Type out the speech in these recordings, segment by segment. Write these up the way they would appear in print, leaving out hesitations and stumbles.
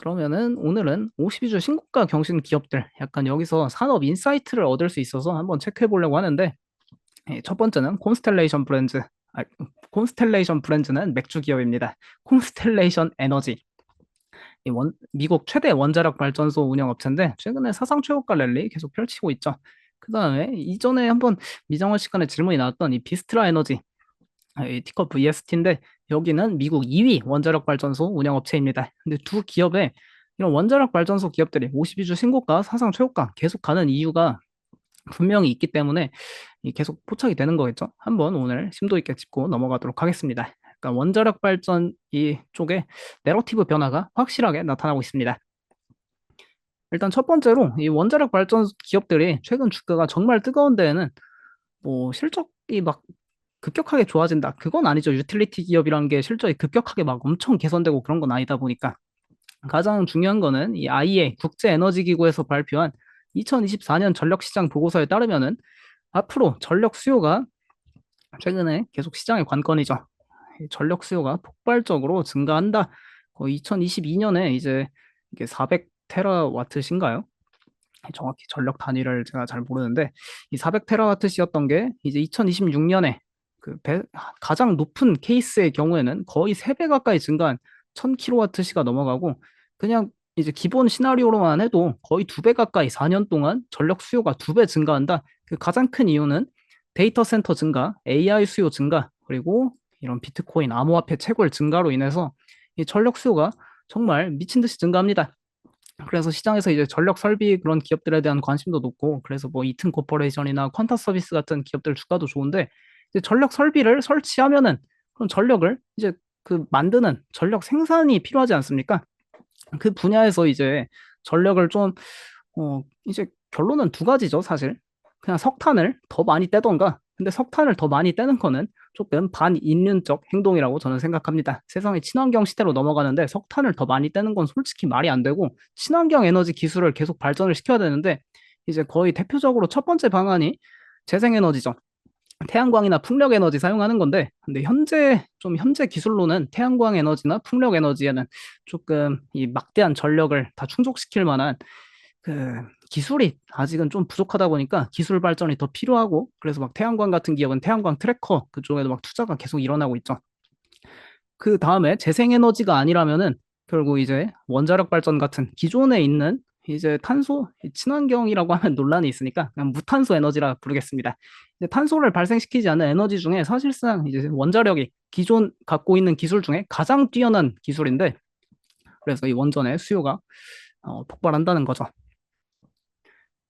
그러면은 오늘은 52주 신고가 경신 기업들 약간 여기서 산업 인사이트를 얻을 수 있어서 한번 체크해 보려고 하는데 첫 번째는 콘스텔레이션 브랜드. 콘스텔레이션 브랜드는 맥주 기업입니다. 콘스텔레이션 에너지. 미국 최대 원자력 발전소 운영 업체인데 최근에 사상 최고가 랠리 계속 펼치고 있죠. 그다음에 이전에 한번 미장원 시간에 질문이 나왔던 이 비스트라 에너지, 이 티커 VST인데 여기는 미국 2위 원자력 발전소 운영 업체입니다. 근데 두 기업의 이런 원자력 발전소 기업들이 52주 신고가, 사상 최고가 계속 가는 이유가 분명히 있기 때문에 계속 포착이 되는 거겠죠. 한번 오늘 심도 있게 짚고 넘어가도록 하겠습니다. 그러니까 원자력 발전 이 쪽에 내러티브 변화가 확실하게 나타나고 있습니다. 일단 첫 번째로 이 원자력 발전 기업들이 최근 주가가 정말 뜨거운 데에는 뭐 실적이 막 급격하게 좋아진다. 그건 아니죠. 유틸리티 기업이란 게 실적이 급격하게 막 엄청 개선되고 그런 건 아니다 보니까. 가장 중요한 거는 이 IEA 국제에너지기구에서 발표한 2024년 전력시장 보고서에 따르면은 앞으로 전력 수요가 최근에 계속 시장의 관건이죠. 전력 수요가 폭발적으로 증가한다. 거의 2022년에 이제 이게 400테라와트신가요? 정확히 전력 단위를 제가 잘 모르는데 이 400테라와트시였던 게 이제 2026년에 가장 높은 케이스의 경우에는 거의 3배 가까이 증가한 1000kWh가 넘어가고 그냥 이제 기본 시나리오로만 해도 거의 2배 가까이 4년 동안 전력 수요가 2배 증가한다. 그 가장 큰 이유는 데이터 센터 증가, AI 수요 증가, 그리고 이런 비트코인, 암호화폐 채굴 증가로 인해서 이 전력 수요가 정말 미친 듯이 증가합니다. 그래서 시장에서 이제 전력 설비 그런 기업들에 대한 관심도 높고, 그래서 뭐 이튼 코퍼레이션이나 퀀타 서비스 같은 기업들 주가도 좋은데, 이제 전력 설비를 설치하면은 그런 전력을 이제 그 만드는 전력 생산이 필요하지 않습니까? 그 분야에서 이제 전력을 좀 이제 결론은 두 가지죠, 사실. 그냥 석탄을 더 많이 떼던가. 근데 석탄을 더 많이 떼는 거는 조금 반인륜적 행동이라고 저는 생각합니다. 세상이 친환경 시대로 넘어가는데 석탄을 더 많이 떼는 건 솔직히 말이 안 되고 친환경 에너지 기술을 계속 발전을 시켜야 되는데 이제 거의 대표적으로 첫 번째 방안이 재생에너지죠. 태양광이나 풍력 에너지 사용하는 건데, 근데 현재 기술로는 태양광 에너지나 풍력 에너지에는 조금 이 막대한 전력을 다 충족시킬 만한 그 기술이 아직은 좀 부족하다 보니까 기술 발전이 더 필요하고, 그래서 막 태양광 같은 기업은 태양광 트래커 그쪽에도 막 투자가 계속 일어나고 있죠. 그 다음에 재생에너지가 아니라면은 결국 이제 원자력 발전 같은 기존에 있는 이제 탄소 친환경이라고 하면 논란이 있으니까 그냥 무탄소 에너지라 부르겠습니다. 이제 탄소를 발생시키지 않는 에너지 중에 사실상 이제 원자력이 기존 갖고 있는 기술 중에 가장 뛰어난 기술인데, 그래서 이 원전의 수요가 폭발한다는 거죠.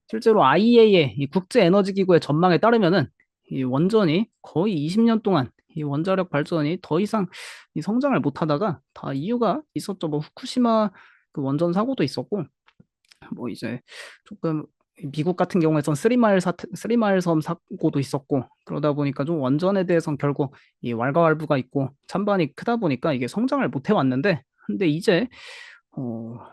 실제로 IEA의 이 국제에너지기구의 전망에 따르면은 이 원전이 거의 20년 동안 이 원자력 발전이 더 이상 이 성장을 못 하다가 다 이유가 있었죠. 뭐 후쿠시마 그 원전 사고도 있었고, 뭐 이제 조금 미국 같은 경우에선 쓰리마일 섬 사고도 있었고, 그러다 보니까 좀 원전에 대해서는 결국 이 왈가왈부가 있고 찬반이 크다 보니까 이게 성장을 못 해왔는데, 근데 이제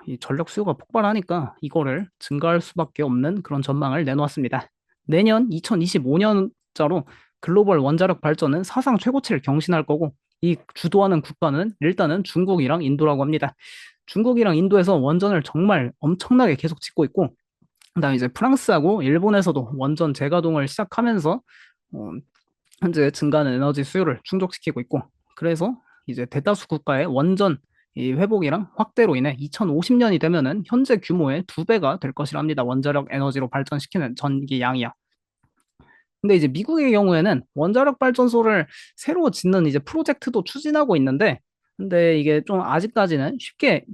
이 전력 수요가 폭발하니까 이거를 증가할 수밖에 없는 그런 전망을 내놓았습니다. 내년 2025년자로 글로벌 원자력 발전은 사상 최고치를 경신할 거고, 이 주도하는 국가는 일단은 중국이랑 인도라고 합니다. 중국이랑 인도에서 원전을 정말 엄청나게 계속 짓고 있고, 그다음에 이제 프랑스하고 일본에서도 원전 재가동을 시작하면서 어, 현재 증가하는 에너지 수요를 충족시키고 있고, 그래서 이제 대다수 국가의 원전 이 회복이랑 확대로 인해 2050년이 되면은 현재 규모의 2배가 될 것이랍니다. 원자력 에너지로 발전시키는 전기 양이요. 근데 이제 미국의 경우에는 원자력 발전소를 새로 짓는 이제 프로젝트도 추진하고 있는데, 근데 이게 좀 아직까지는 쉽게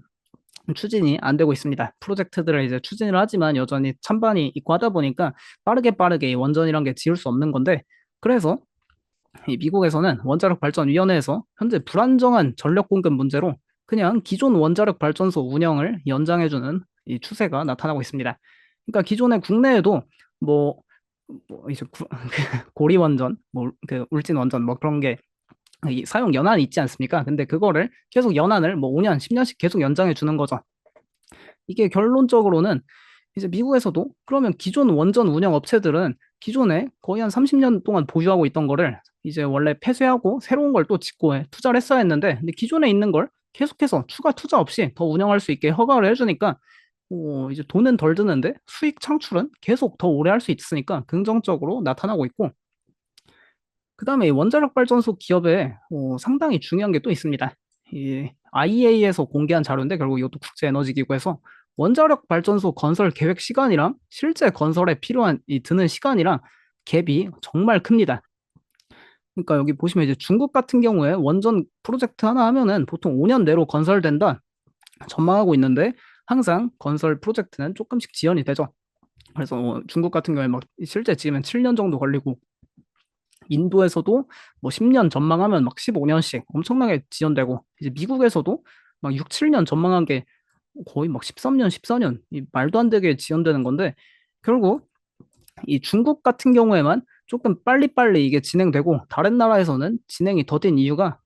추진이 안 되고 있습니다. 프로젝트들을 이제 추진을 하지만 여전히 찬반이 있고 하다 보니까 빠르게 이 원전이란 게 지을 수 없는 건데, 그래서 이 미국에서는 원자력 발전위원회에서 현재 불안정한 전력 공급 문제로 그냥 기존 원자력 발전소 운영을 연장해주는 이 추세가 나타나고 있습니다. 그러니까 기존의 국내에도 뭐, 이제 고리 원전, 뭐 그 울진 원전 뭐 그런 게 이 사용 연한이 있지 않습니까? 근데 그거를 계속 연한을 뭐 5년, 10년씩 계속 연장해 주는 거죠. 이게 결론적으로는 이제 미국에서도 그러면 기존 원전 운영 업체들은 기존에 거의 한 30년 동안 보유하고 있던 거를 이제 원래 폐쇄하고 새로운 걸 또 짓고 투자를 했어야 했는데, 근데 기존에 있는 걸 계속해서 추가 투자 없이 더 운영할 수 있게 허가를 해주니까 이제 돈은 덜 드는데 수익 창출은 계속 더 오래 할 수 있으니까 긍정적으로 나타나고 있고, 그다음에 이 원자력 발전소 기업에 상당히 중요한 게 또 있습니다. 이 IEA에서 공개한 자료인데 결국 이것도 국제에너지기구에서 원자력 발전소 건설 계획 시간이랑 실제 건설에 필요한 이 드는 시간이랑 갭이 정말 큽니다. 그러니까 여기 보시면 이제 중국 같은 경우에 원전 프로젝트 하나 하면은 보통 5년 내로 건설된다 전망하고 있는데 항상 건설 프로젝트는 조금씩 지연이 되죠. 그래서 중국 같은 경우에 막 실제 지으면 7년 정도 걸리고, 인도에서도 뭐 10년 전망하면 막 15년씩 엄청나게 지연되고, 이제 미국에서도 막 6, 7년 전망한 게 거의 막 13년, 14년 이 말도 안 되게 지연되는 건데, 결국 이 중국 같은 경우에만 조금 빨리빨리 이게 진행되고 다른 나라에서는 진행이 더딘 이유가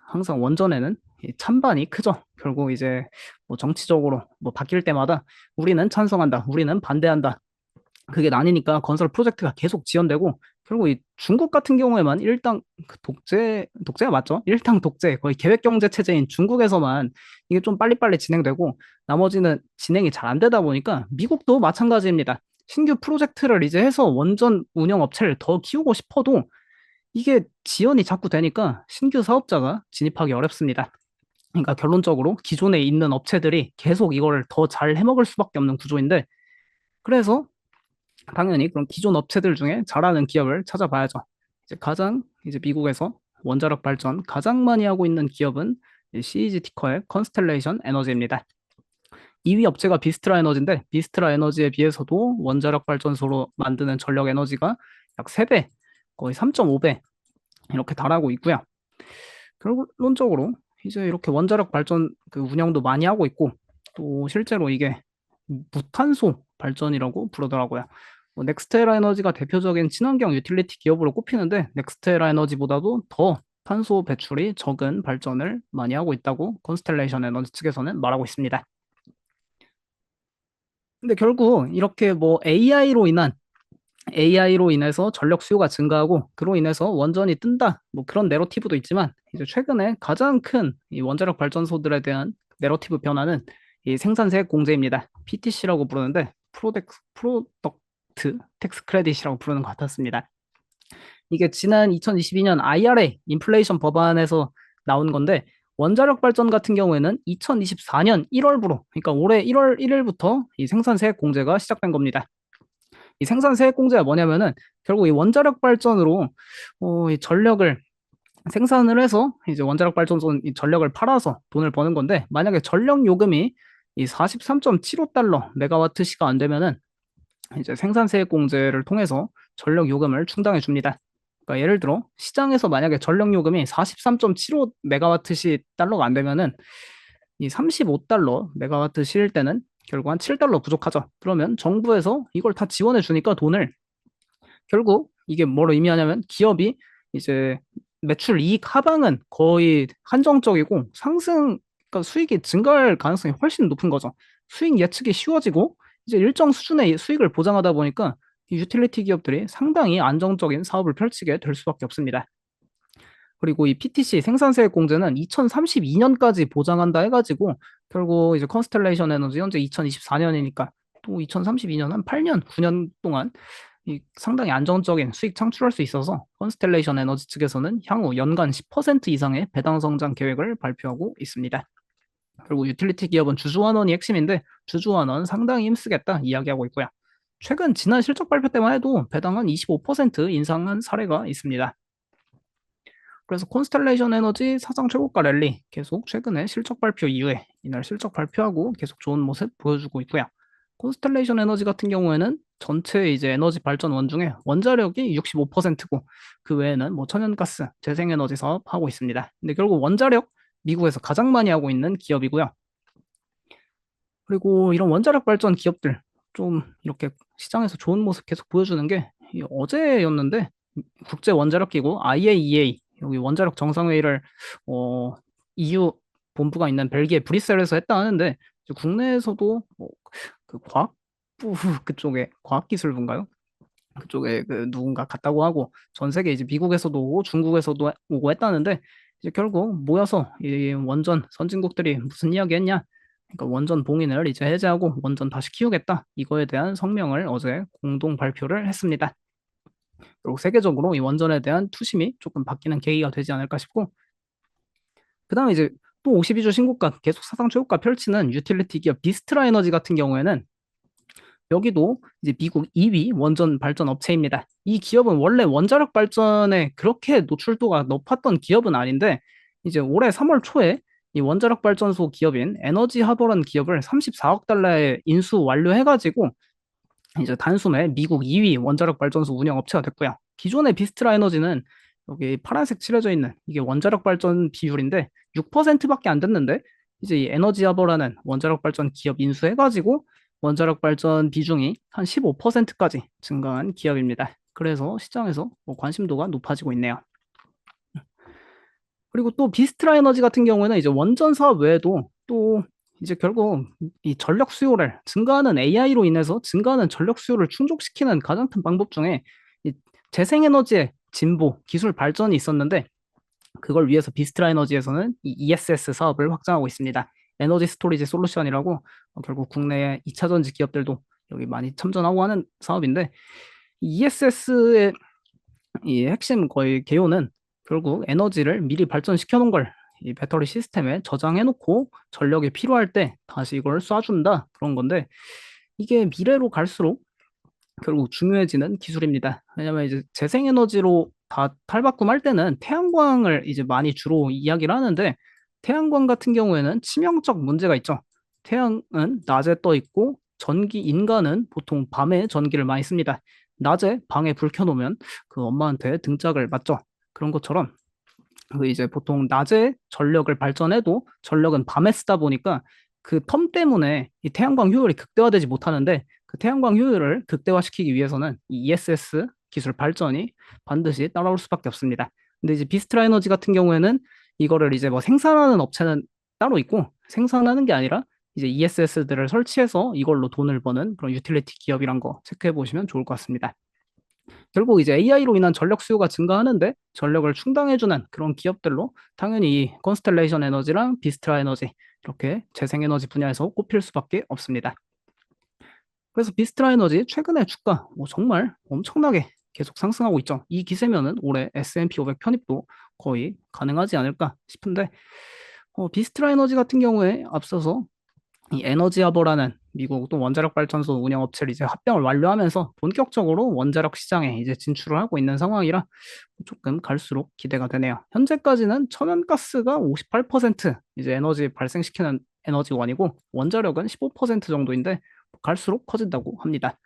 항상 원전에는 이 찬반이 크죠. 결국 이제 뭐 정치적으로 뭐 바뀔 때마다 우리는 찬성한다, 우리는 반대한다, 그게 나뉘니까 건설 프로젝트가 계속 지연되고, 결국 이 중국 같은 경우에만 일당 그 독재가 맞죠? 일당 독재, 거의 계획 경제 체제인 중국에서만 이게 좀 빨리빨리 진행되고 나머지는 진행이 잘 안 되다 보니까 미국도 마찬가지입니다. 신규 프로젝트를 이제 해서 원전 운영 업체를 더 키우고 싶어도 이게 지연이 자꾸 되니까 신규 사업자가 진입하기 어렵습니다. 그러니까 결론적으로 기존에 있는 업체들이 계속 이걸 더 잘 해먹을 수밖에 없는 구조인데, 그래서 당연히 그런 기존 업체들 중에 잘하는 기업을 찾아봐야죠. 이제 가장 이제 미국에서 원자력 발전 가장 많이 하고 있는 기업은 CEG 티커의 컨스텔레이션 에너지입니다. 2위 업체가 비스트라 에너지인데 비스트라 에너지에 비해서도 원자력 발전소로 만드는 전력 에너지가 약 3배, 거의 3.5배 이렇게 달하고 있고요. 결론적으로 이제 이렇게 원자력 발전 그 운영도 많이 하고 있고, 또 실제로 이게 무탄소 발전이라고 부르더라고요. 넥스테라 에너지가 대표적인 친환경 유틸리티 기업으로 꼽히는데 넥스테라 에너지보다도 더 탄소 배출이 적은 발전을 많이 하고 있다고 컨스텔레이션 에너지 측에서는 말하고 있습니다. 근데 결국 이렇게 뭐 AI로 인해서 전력 수요가 증가하고 그로 인해서 원전이 뜬다, 뭐 그런 내러티브도 있지만, 이제 최근에 가장 큰 이 원자력 발전소들에 대한 내러티브 변화는 이 생산세 공제입니다. PTC라고 부르는데 프로덕트 텍스 크레딧이라고 부르는 것 같았습니다. 이게 지난 2022년 IRA 인플레이션 법안에서 나온 건데, 원자력 발전 같은 경우에는 2024년 1월부로, 그러니까 올해 1월 1일부터 이 생산세 공제가 시작된 겁니다. 이 생산세액 공제가 뭐냐면은 결국 이 원자력 발전으로 이 전력을 생산을 해서 이제 원자력 발전소 이 전력을 팔아서 돈을 버는 건데, 만약에 전력 요금이 이 43.75달러 메가와트 시가 안 되면은 이제 생산세액 공제를 통해서 전력 요금을 충당해 줍니다. 그러니까 예를 들어 시장에서 만약에 전력 요금이 43.75 메가와트 시 달러가 안 되면은 이 35달러 메가와트 시일 때는 결국 한 7달러 부족하죠. 그러면 정부에서 이걸 다 지원해 주니까 돈을, 결국 이게 뭐로 의미하냐면 기업이 이제 매출 이익 하방은 거의 한정적이고 그러니까 수익이 증가할 가능성이 훨씬 높은 거죠. 수익 예측이 쉬워지고 이제 일정 수준의 수익을 보장하다 보니까 이 유틸리티 기업들이 상당히 안정적인 사업을 펼치게 될 수밖에 없습니다. 그리고 이 PTC 생산세액 공제는 2032년까지 보장한다 해가지고 결국 이제 컨스텔레이션 에너지 현재 2024년이니까 또 2032년 한 8년, 9년 동안 이 상당히 안정적인 수익 창출할 수 있어서 컨스텔레이션 에너지 측에서는 향후 연간 10% 이상의 배당 성장 계획을 발표하고 있습니다. 그리고 유틸리티 기업은 주주환원이 핵심인데 주주환원 상당히 힘쓰겠다 이야기하고 있고요. 최근 지난 실적 발표 때만 해도 배당 한 25% 인상한 사례가 있습니다. 그래서 콘스텔레이션 에너지 사상 최고가 랠리 계속 최근에 실적 발표 이후에 이날 실적 발표하고 계속 좋은 모습 보여주고 있고요. 콘스텔레이션 에너지 같은 경우에는 전체 이제 에너지 발전원 중에 원자력이 65%고 그 외에는 뭐 천연가스, 재생에너지 사업 하고 있습니다. 근데 결국 원자력 미국에서 가장 많이 하고 있는 기업이고요. 그리고 이런 원자력 발전 기업들 좀 이렇게 시장에서 좋은 모습 계속 보여주는 게 어제였는데 국제 원자력 기구 IAEA 여기 원자력 정상회의를 EU 본부가 있는 벨기에 브뤼셀에서 했다 하는데, 국내에서도 그 과학부 그쪽에 과학기술부인가요? 그쪽에 그 누군가 갔다고 하고 전 세계 이제 미국에서도 오고 중국에서도 오고 했다는데, 이제 결국 모여서 이 원전 선진국들이 무슨 이야기 했냐? 그러니까 원전 봉인을 이제 해제하고 원전 다시 키우겠다. 이거에 대한 성명을 어제 공동 발표를 했습니다. 그리고 세계적으로 이 원전에 대한 투심이 조금 바뀌는 계기가 되지 않을까 싶고, 그다음에 이제 또 52주 신고가 계속 사상 최고가 펼치는 유틸리티 기업 비스트라 에너지 같은 경우에는 여기도 이제 미국 2위 원전 발전 업체입니다. 이 기업은 원래 원자력 발전에 그렇게 노출도가 높았던 기업은 아닌데 이제 올해 3월 초에 이 원자력 발전소 기업인 에너지 하버라는 기업을 34억 달러에 인수 완료해가지고 이제 단숨에 미국 2위 원자력 발전소 운영 업체가 됐고요. 기존의 비스트라 에너지는 여기 파란색 칠해져 있는 이게 원자력 발전 비율인데 6%밖에 안 됐는데 이제 이 에너지하버라는 원자력 발전 기업 인수해가지고 원자력 발전 비중이 한 15%까지 증가한 기업입니다. 그래서 시장에서 뭐 관심도가 높아지고 있네요. 그리고 또 비스트라 에너지 같은 경우에는 이제 원전 사업 외에도 또 이제 결국 이 전력 수요를 증가하는 AI로 인해서 증가하는 전력 수요를 충족시키는 가장 큰 방법 중에 이 재생에너지의 진보, 기술 발전이 있었는데 그걸 위해서 비스트라 에너지에서는 이 ESS 사업을 확장하고 있습니다. 에너지 스토리지 솔루션이라고 결국 국내의 2차 전지 기업들도 여기 많이 참전하고 하는 사업인데 ESS의 이 핵심 거의 개요는 결국 에너지를 미리 발전시켜 놓은 걸 이 배터리 시스템에 저장해 놓고 전력이 필요할 때 다시 이걸 쏴준다 그런 건데 이게 미래로 갈수록 결국 중요해지는 기술입니다. 왜냐면 이제 재생에너지로 다 탈바꿈할 때는 태양광을 이제 많이 주로 이야기를 하는데 태양광 같은 경우에는 치명적 문제가 있죠. 태양은 낮에 떠 있고 인간은 보통 밤에 전기를 많이 씁니다. 낮에 방에 불 켜놓으면 그 엄마한테 등짝을 맞죠. 그런 것처럼 그 이제 보통 낮에 전력을 발전해도 전력은 밤에 쓰다 보니까 그 텀 때문에 이 태양광 효율이 극대화되지 못하는데 그 태양광 효율을 극대화시키기 위해서는 이 ESS 기술 발전이 반드시 따라올 수밖에 없습니다. 근데 이제 비스트라 에너지 같은 경우에는 이거를 이제 뭐 생산하는 업체는 따로 있고 생산하는 게 아니라 이제 ESS들을 설치해서 이걸로 돈을 버는 그런 유틸리티 기업이란 거 체크해 보시면 좋을 것 같습니다. 결국 이제 AI로 인한 전력 수요가 증가하는데 전력을 충당해주는 그런 기업들로 당연히 이 컨스텔레이션 에너지랑 비스트라 에너지 이렇게 재생에너지 분야에서 꼽힐 수밖에 없습니다. 그래서 비스트라 에너지 최근에 주가 정말 엄청나게 계속 상승하고 있죠. 이 기세면은 올해 S&P 500 편입도 거의 가능하지 않을까 싶은데 비스트라 에너지 같은 경우에 앞서서 이 에너지하버라는 미국 또 원자력 발전소 운영 업체를 이제 합병을 완료하면서 본격적으로 원자력 시장에 이제 진출을 하고 있는 상황이라 조금 갈수록 기대가 되네요. 현재까지는 천연가스가 58% 이제 에너지 발생시키는 에너지원이고 원자력은 15% 정도인데 갈수록 커진다고 합니다.